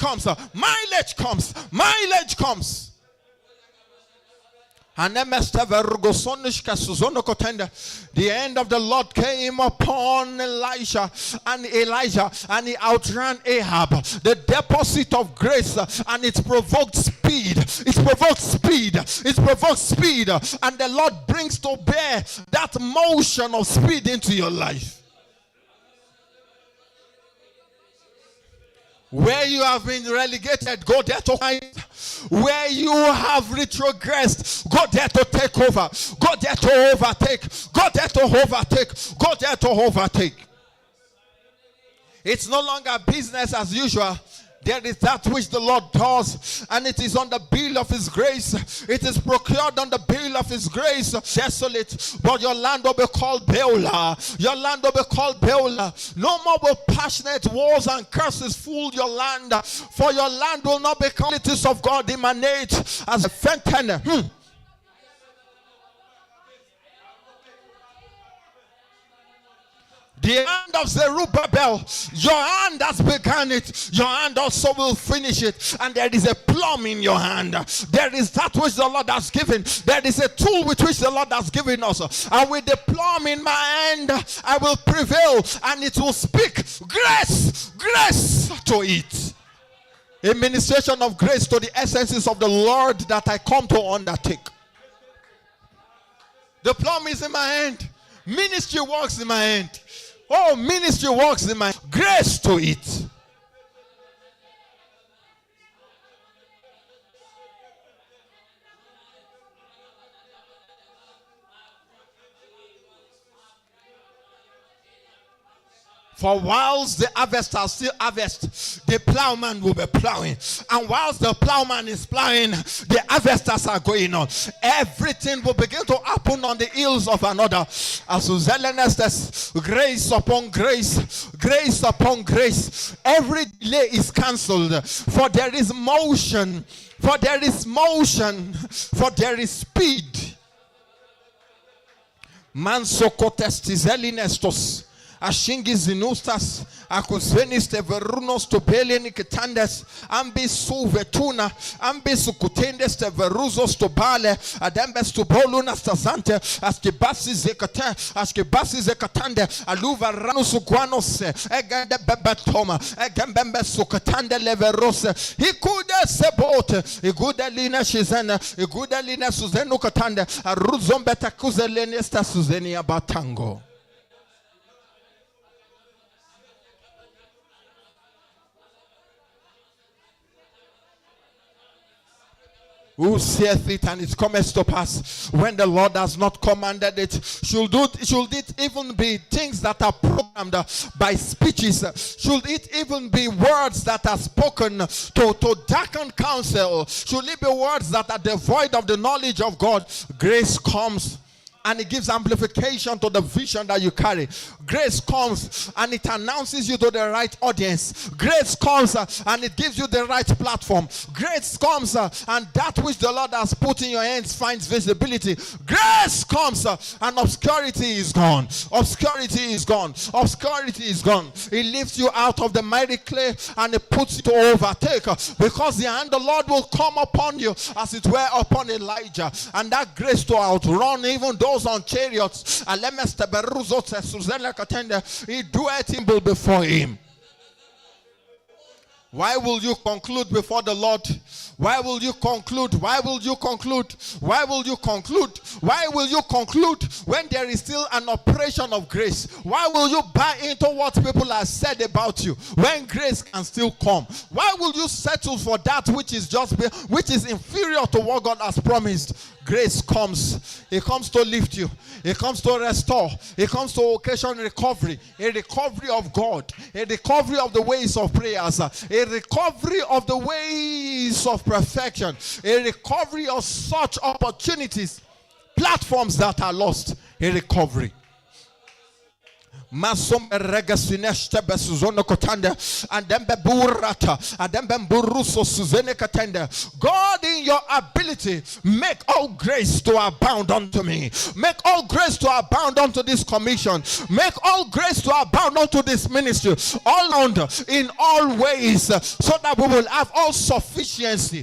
Mileage comes. Mileage comes. And the end of the Lord came upon Elijah, and he outran Ahab, the deposit of grace, and it provoked speed. It provoked speed. It provoked speed. And the Lord brings to bear that motion of speed into your life. Where you have been relegated, go there to find. Where you have retrogressed, go there to take over. Go there to overtake. Go there to overtake. Go there to overtake. It's no longer business as usual. There is that which the Lord does, and it is on the bill of His grace. It is procured on the bill of His grace. Desolate, but your land will be called Beulah. Your land will be called Beulah. No more will passionate wars and curses fool your land, for your land will not be qualities of God emanate as a fountain. The hand of Zerubbabel, your hand has begun it, your hand also will finish it. And there is a plumb in your hand. There is that which the Lord has given. There is a tool with which the Lord has given us. And with the plumb in my hand, I will prevail, and it will speak grace, grace to it. A ministration of grace to the essences of the Lord that I come to undertake. The plumb is in my hand. Ministry works in my hand. Oh, ministry works in my grace to it. For whilst the harvester still harvest, the plowman will be plowing. And whilst the plowman is plowing, the harvesters are going on. Everything will begin to happen on the heels of another. As zealousness, grace upon grace, grace upon grace. Every delay is cancelled. For there is motion. For there is motion. For there is speed. Mansokotestizellinestos. Ashingis zinustas, akusvenis teverunos topeleni ketandes, ambis suvetuna, ambis kutendes teveruzos tobale, adembes tobolunas tazante, askebasi zekatande, aluva ranusuquanos, egende bebatoma, egembembe sukatande leverose, ikude sebote, igude lina shizena, igude lina suzenu katande, aruzombeta kuzelenesta suzenia batango. Who saith it, and it cometh to pass when the Lord has not commanded it? Should it even be things that are programmed by speeches? Should it even be words that are spoken to darken counsel? Should it be words that are devoid of the knowledge of God? Grace comes, and it gives amplification to the vision that you carry. Grace comes, and it announces you to the right audience. Grace comes, and it gives you the right platform. Grace comes, and that which the Lord has put in your hands finds visibility. Grace comes, and obscurity is gone. Obscurity is gone. Obscurity is gone. It lifts you out of the mighty clay, and it puts you to overtake, because the hand of the Lord will come upon you as it were upon Elijah. And that grace to outrun even those on chariots, he doeth him before him. Why will you conclude before the Lord? Why will you conclude? Why will you conclude? Why will you conclude? Why will you conclude when there is still an operation of grace? Why will you buy into what people have said about you when grace can still come? Why will you settle for that which is inferior to what God has promised? Grace comes. It comes to lift you. It comes to restore. It comes to occasion recovery. A recovery of God. A recovery of the ways of prayers. A recovery of the ways of perfection. A recovery of such opportunities. Platforms that are lost. A recovery. Masom regasineste besuzono kotande and then beburata and then bemburuso suzene katende. God, in your ability, make all grace to abound unto me. Make all grace to abound unto this commission. Make all grace to abound unto this ministry. All around in all ways, so that we will have all sufficiency